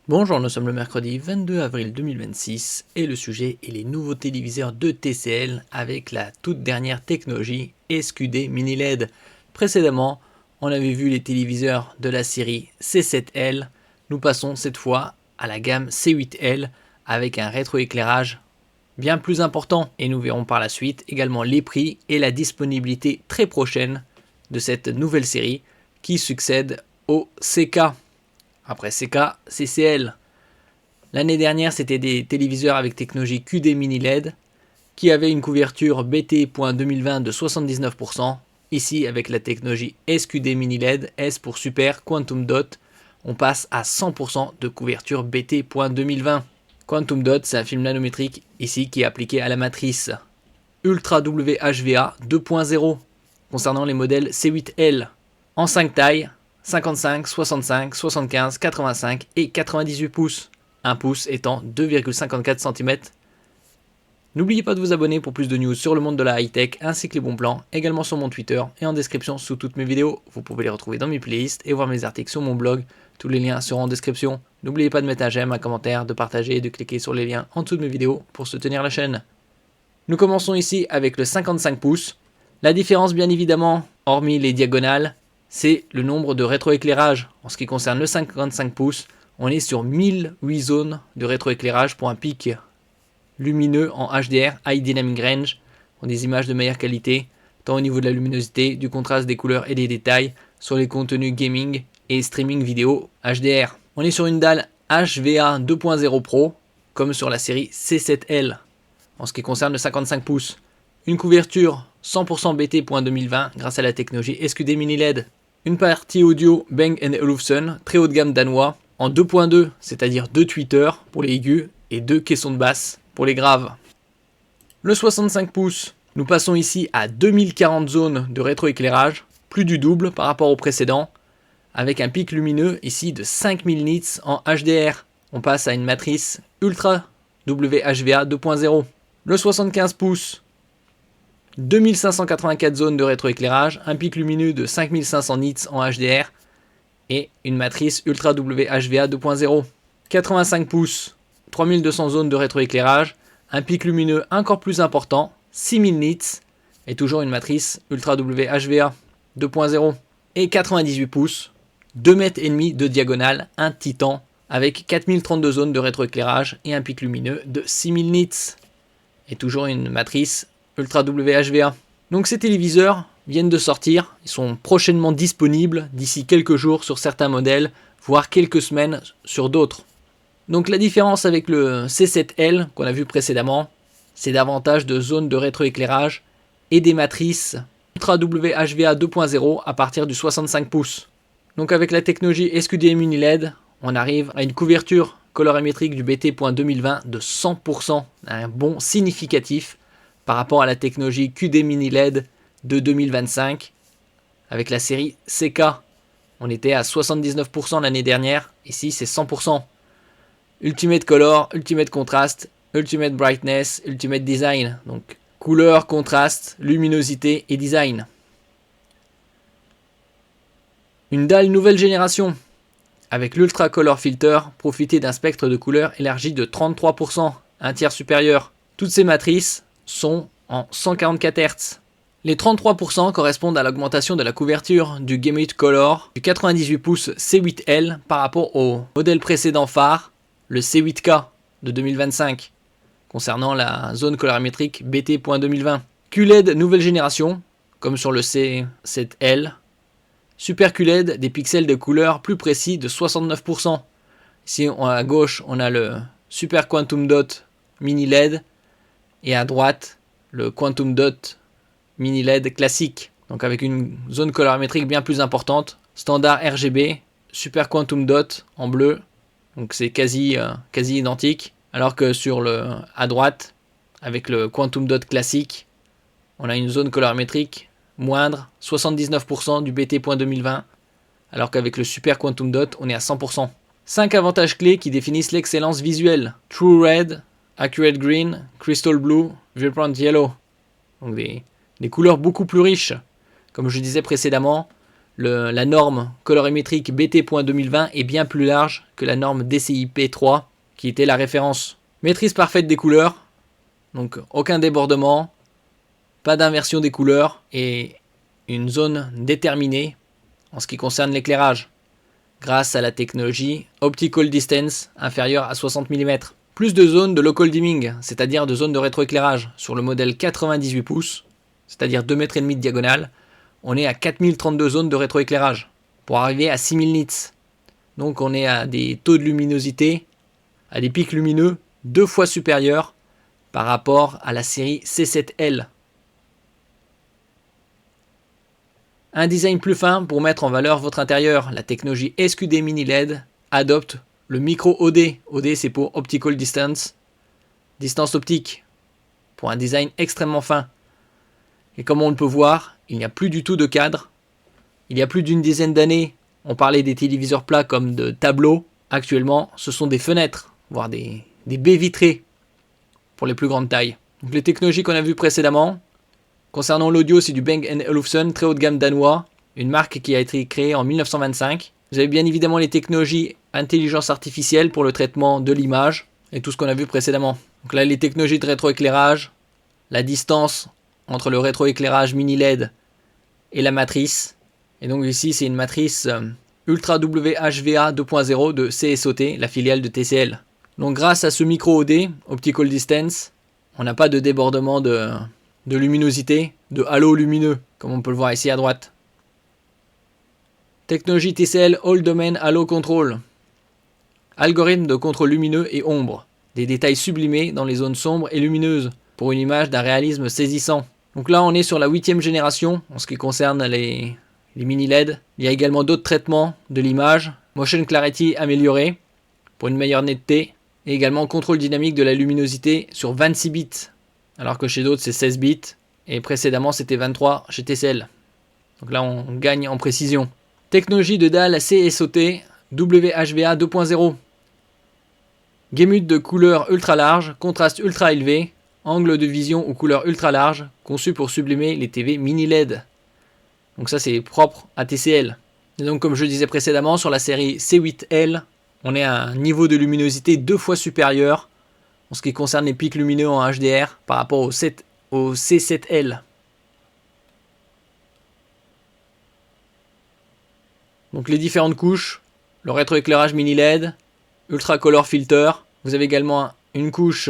Bonjour, nous sommes le mercredi 22 avril 2026 et le sujet est les nouveaux téléviseurs de TCL avec la toute dernière technologie SQD Mini LED. Précédemment, on avait vu les téléviseurs de la série C7L. Nous passons cette fois à la gamme C8L avec un rétroéclairage bien plus important et nous verrons par la suite également les prix et la disponibilité très prochaine de cette nouvelle série qui succède au CK. Après CK, CCL. L'année dernière, c'était des téléviseurs avec technologie QD Mini LED qui avaient une couverture BT.2020 de 79%. Ici, avec la technologie SQD Mini LED, S pour Super Quantum Dot, on passe à 100% de couverture BT.2020. Quantum Dot, c'est un film nanométrique ici qui est appliqué à la matrice Ultra WHVA 2.0 concernant les modèles C8L en 5 tailles 55, 65, 75, 85 et 98 pouces. 1 pouce étant 2,54 cm. N'oubliez pas de vous abonner pour plus de news sur le monde de la high-tech ainsi que les bons plans, également sur mon Twitter et en description sous toutes mes vidéos. Vous pouvez les retrouver dans mes playlists et voir mes articles sur mon blog. Tous les liens seront en description. N'oubliez pas de mettre un j'aime, un commentaire, de partager et de cliquer sur les liens en dessous de mes vidéos pour soutenir la chaîne. Nous commençons ici avec le 55 pouces. La différence bien évidemment, hormis les diagonales, c'est le nombre de rétroéclairages. En ce qui concerne le 55 pouces, on est sur 1008 zones de rétroéclairage pour un pic lumineux en HDR, High Dynamic Range, pour des images de meilleure qualité, tant au niveau de la luminosité, du contraste des couleurs et des détails, sur les contenus gaming et streaming vidéo HDR. On est sur une dalle HVA 2.0 Pro, comme sur la série C7L, en ce qui concerne le 55 pouces. Une couverture 100% BT.2020 grâce à la technologie SQD Mini LED. Une partie audio Bang & Olufsen, très haut de gamme danois, en 2.2, c'est-à-dire 2 tweeters pour les aigus et 2 caissons de basse pour les graves. Le 65 pouces, nous passons ici à 2040 zones de rétroéclairage, plus du double par rapport au précédent, avec un pic lumineux ici de 5000 nits en HDR. On passe à une matrice Ultra WHVA 2.0. Le 75 pouces, 2584 zones de rétroéclairage, un pic lumineux de 5500 nits en HDR et une matrice Ultra WHVA 2.0. 85 pouces, 3200 zones de rétroéclairage, un pic lumineux encore plus important, 6000 nits et toujours une matrice Ultra WHVA 2.0. Et 98 pouces, 2,5 m de diagonale, un titan avec 4032 zones de rétroéclairage et un pic lumineux de 6000 nits et toujours une matrice Ultra WHVA. Donc ces téléviseurs viennent de sortir, ils sont prochainement disponibles d'ici quelques jours sur certains modèles, voire quelques semaines sur d'autres. Donc la différence avec le C7L qu'on a vu précédemment, c'est davantage de zones de rétroéclairage et des matrices Ultra WHVA 2.0 à partir du 65 pouces. Donc avec la technologie SQD Mini LED, on arrive à une couverture colorimétrique du BT.2020 de 100%, un bond significatif par rapport à la technologie QD Mini LED de 2025 avec la série CK. On était à 79% l'année dernière, ici c'est 100%. Ultimate Color, Ultimate Contrast, Ultimate Brightness, Ultimate Design. Donc couleur, contraste, luminosité et design. Une dalle nouvelle génération. Avec l'Ultra Color Filter, profitez d'un spectre de couleurs élargi de 33%, un tiers supérieur. Toutes ces matrices sont en 144 Hz. Les 33% correspondent à l'augmentation de la couverture du Gamut Color du 98 pouces C8L par rapport au modèle précédent phare, le C8K de 2025, concernant la zone colorimétrique BT.2020. QLED nouvelle génération, comme sur le C7L. Super QLED, des pixels de couleur plus précis de 69%. Ici à gauche, on a le Super Quantum Dot Mini LED et à droite, le Quantum Dot Mini LED classique. Donc avec une zone colorimétrique bien plus importante, standard RGB, Super Quantum Dot en bleu. Donc c'est quasi identique. Alors que à droite, avec le Quantum Dot classique, on a une zone colorimétrique moindre, 79% du BT.2020. Alors qu'avec le Super Quantum Dot, on est à 100%. 5 avantages clés qui définissent l'excellence visuelle. True Red, Accurate Green, Crystal Blue, Vibrant Yellow. Donc des couleurs beaucoup plus riches. Comme je disais précédemment, la norme colorimétrique BT.2020 est bien plus large que la norme DCI-P3 qui était la référence. Maîtrise parfaite des couleurs, donc aucun débordement, pas d'inversion des couleurs et une zone déterminée en ce qui concerne l'éclairage grâce à la technologie Optical Distance inférieure à 60 mm. Plus de zones de local dimming, c'est-à-dire de zones de rétroéclairage sur le modèle 98 pouces, c'est-à-dire 2,5 m de diagonale, on est à 4032 zones de rétroéclairage pour arriver à 6000 nits. Donc on est à des taux de luminosité, à des pics lumineux 2 fois supérieurs par rapport à la série C7L. Un design plus fin pour mettre en valeur votre intérieur. La technologie SQD Mini LED adopte le micro OD. OD c'est pour Optical Distance, distance optique, pour un design extrêmement fin. Et comme on le peut voir, il n'y a plus du tout de cadre. Il y a plus d'une dizaine d'années, on parlait des téléviseurs plats comme de tableaux. Actuellement, ce sont des fenêtres, voire des baies vitrées pour les plus grandes tailles. Donc les technologies qu'on a vues précédemment. Concernant l'audio, c'est du Bang & Olufsen, très haut de gamme danois, une marque qui a été créée en 1925. Vous avez bien évidemment les technologies intelligence artificielle pour le traitement de l'image et tout ce qu'on a vu précédemment. Donc là, les technologies de rétroéclairage, la distance entre le rétroéclairage mini LED et la matrice. Et donc ici, c'est une matrice Ultra WHVA 2.0 de CSOT, la filiale de TCL. Donc grâce à ce micro OD, Optical Distance, on n'a pas de débordement de luminosité, de halo lumineux, comme on peut le voir ici à droite. Technologie TCL All Domain Halo Control. Algorithme de contrôle lumineux et ombre. Des détails sublimés dans les zones sombres et lumineuses, pour une image d'un réalisme saisissant. Donc là, on est sur la 8e génération, en ce qui concerne les mini LED. Il y a également d'autres traitements de l'image. Motion Clarity amélioré, pour une meilleure netteté. Et également contrôle dynamique de la luminosité sur 26 bits. Alors que chez d'autres c'est 16 bits, et précédemment c'était 23 chez TCL. Donc là on gagne en précision. Technologie de dalle CSOT WHVA 2.0. Gamut de couleurs ultra large, contraste ultra élevé, angle de vision ou couleur ultra large, conçu pour sublimer les TV mini LED. Donc ça c'est propre à TCL. Et donc comme je disais précédemment, sur la série C8L, on est à un niveau de luminosité 2 fois supérieur en ce qui concerne les pics lumineux en HDR par rapport au C7L. Donc les différentes couches, le rétroéclairage mini LED, Ultra Color Filter. Vous avez également une couche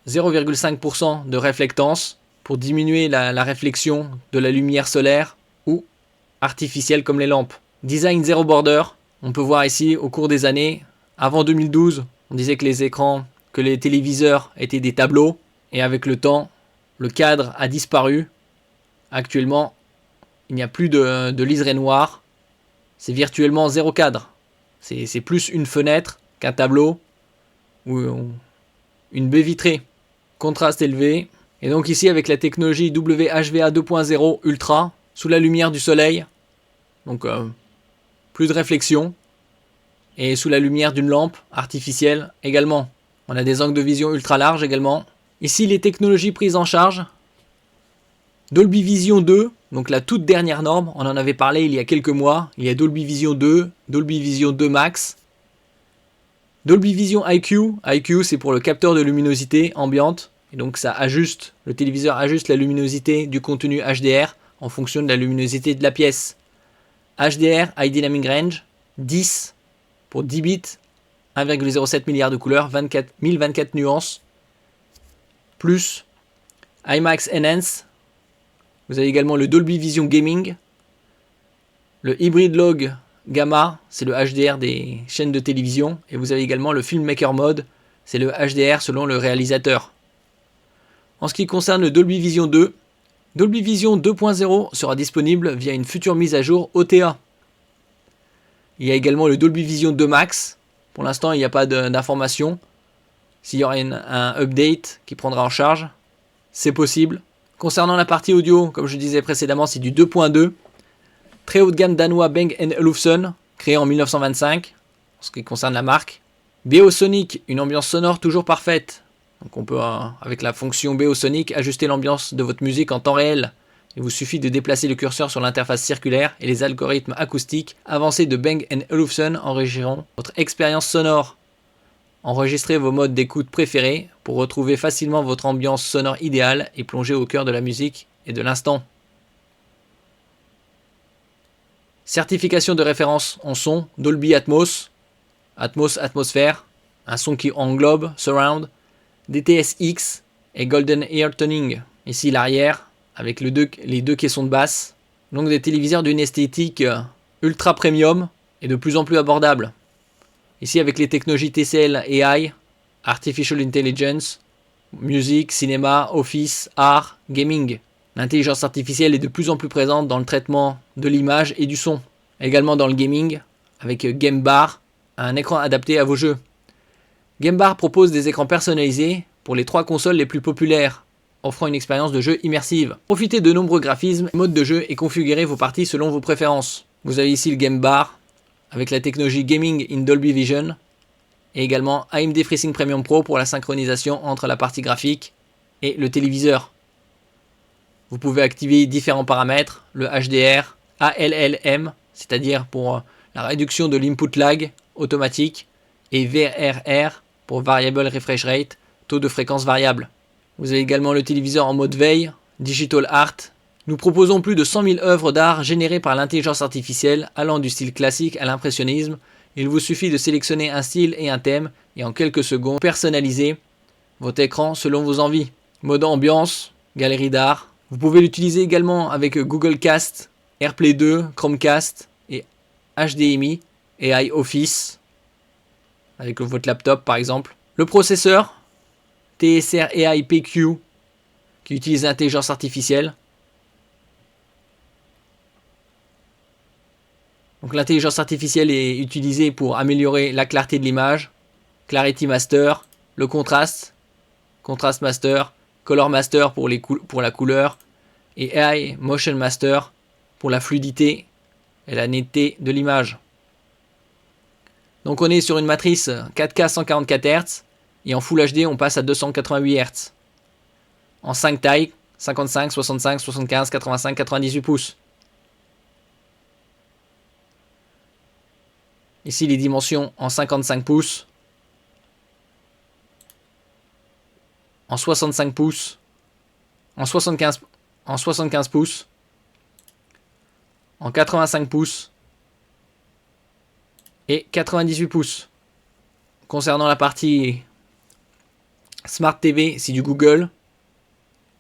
0,5% de réflectance pour diminuer la réflexion de la lumière solaire ou artificielle comme les lampes. Design zéro border. On peut voir ici au cours des années, avant 2012, on disait que les téléviseurs étaient des tableaux, et avec le temps, le cadre a disparu. Actuellement, il n'y a plus de liseré noir, c'est virtuellement zéro cadre. C'est plus une fenêtre qu'un tableau ou une baie vitrée. Contraste élevé, et donc ici avec la technologie WHVA 2.0 Ultra, sous la lumière du soleil, donc plus de réflexion, et sous la lumière d'une lampe artificielle également. On a des angles de vision ultra larges également. Ici, les technologies prises en charge. Dolby Vision 2, donc la toute dernière norme. On en avait parlé il y a quelques mois. Il y a Dolby Vision 2, Dolby Vision 2 Max. Dolby Vision IQ. IQ, c'est pour le capteur de luminosité ambiante. Et donc, le téléviseur ajuste la luminosité du contenu HDR en fonction de la luminosité de la pièce. HDR, High Dynamic Range, 10 pour 10 bits. 1,07 milliard de couleurs, 1024 nuances, plus IMAX Enhance. Vous avez également le Dolby Vision Gaming, le Hybrid Log Gamma, c'est le HDR des chaînes de télévision, et vous avez également le Filmmaker Mode, c'est le HDR selon le réalisateur. En ce qui concerne le Dolby Vision 2, Dolby Vision 2.0 sera disponible via une future mise à jour OTA. Il y a également le Dolby Vision 2 Max. Pour l'instant, il n'y a pas d'information. S'il y aura un update qui prendra en charge, c'est possible. Concernant la partie audio, comme je disais précédemment, c'est du 2.2. Très haut de gamme danois Bang & Olufsen, créé en 1925, en ce qui concerne la marque. Beosonic, une ambiance sonore toujours parfaite. Donc on peut, avec la fonction Beosonic, ajuster l'ambiance de votre musique en temps réel. Il vous suffit de déplacer le curseur sur l'interface circulaire et les algorithmes acoustiques avancés de Bang & Olufsen enrichiront votre expérience sonore. Enregistrez vos modes d'écoute préférés pour retrouver facilement votre ambiance sonore idéale et plonger au cœur de la musique et de l'instant. Certification de référence en son Dolby Atmos, Atmosphère, un son qui englobe Surround, DTS-X et Golden Ear Tuning. Ici l'arrière avec les deux caissons de basse. Donc des téléviseurs d'une esthétique ultra premium et de plus en plus abordable. Ici avec les technologies TCL AI, Artificial Intelligence, musique, cinéma, office, art, gaming. L'intelligence artificielle est de plus en plus présente dans le traitement de l'image et du son. Également dans le gaming, avec Game Bar, un écran adapté à vos jeux. Game Bar propose des écrans personnalisés pour les 3 consoles les plus populaires, offrant une expérience de jeu immersive. Profitez de nombreux graphismes, modes de jeu et configurez vos parties selon vos préférences. Vous avez ici le Game Bar, avec la technologie Gaming in Dolby Vision, et également AMD FreeSync Premium Pro pour la synchronisation entre la partie graphique et le téléviseur. Vous pouvez activer différents paramètres, le HDR, ALLM, c'est-à-dire pour la réduction de l'input lag automatique, et VRR pour Variable Refresh Rate, taux de fréquence variable. Vous avez également le téléviseur en mode veille, Digital Art. Nous proposons plus de 100 000 œuvres d'art générées par l'intelligence artificielle allant du style classique à l'impressionnisme. Il vous suffit de sélectionner un style et un thème et en quelques secondes personnaliser votre écran selon vos envies. Mode ambiance, galerie d'art. Vous pouvez l'utiliser également avec Google Cast, AirPlay 2, Chromecast et HDMI et iOffice avec votre laptop par exemple. Le processeur TSR AI PQ qui utilise l'intelligence artificielle. Donc l'intelligence artificielle est utilisée pour améliorer la clarté de l'image, Clarity Master, le contraste, Contrast Master, Color Master pour la couleur et AI Motion Master pour la fluidité et la netteté de l'image. Donc on est sur une matrice 4K 144 Hz et en Full HD on passe à 288 Hz. En 5 tailles, 55, 65, 75, 85, 98 pouces. Ici les dimensions en 55 pouces, en 65 pouces, en 75 pouces, en 85 pouces et 98 pouces. Concernant la partie Smart TV, c'est du Google.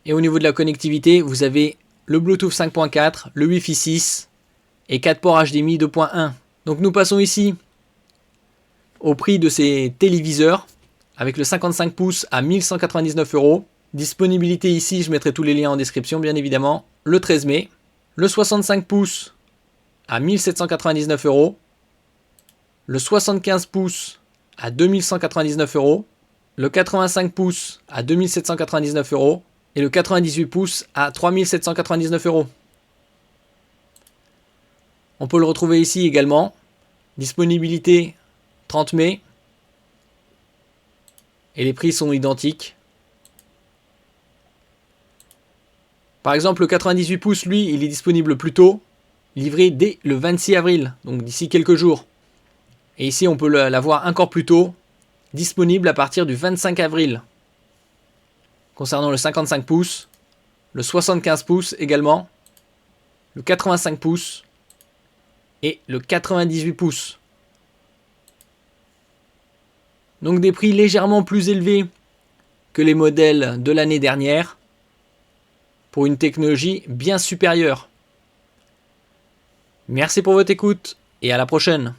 Et au niveau de la connectivité, vous avez le Bluetooth 5.4, le Wi-Fi 6 et 4 ports HDMI 2.1. Donc nous passons ici au prix de ces téléviseurs avec le 55 pouces à 1199 €. Disponibilité ici, je mettrai tous les liens en description bien évidemment. Le 13 mai. Le 65 pouces à 1799 €. Le 75 pouces à 2199 €. Le 85 pouces à 2799 €. Et le 98 pouces à 3799 €. On peut le retrouver ici également. Disponibilité 30 mai. Et les prix sont identiques. Par exemple, le 98 pouces, lui, il est disponible plus tôt. Livré dès le 26 avril, donc d'ici quelques jours. Et ici, on peut l'avoir encore plus tôt. Disponible à partir du 25 avril. Concernant le 55 pouces, le 75 pouces également, le 85 pouces et le 98 pouces. Donc des prix légèrement plus élevés que les modèles de l'année dernière pour une technologie bien supérieure. Merci pour votre écoute et à la prochaine.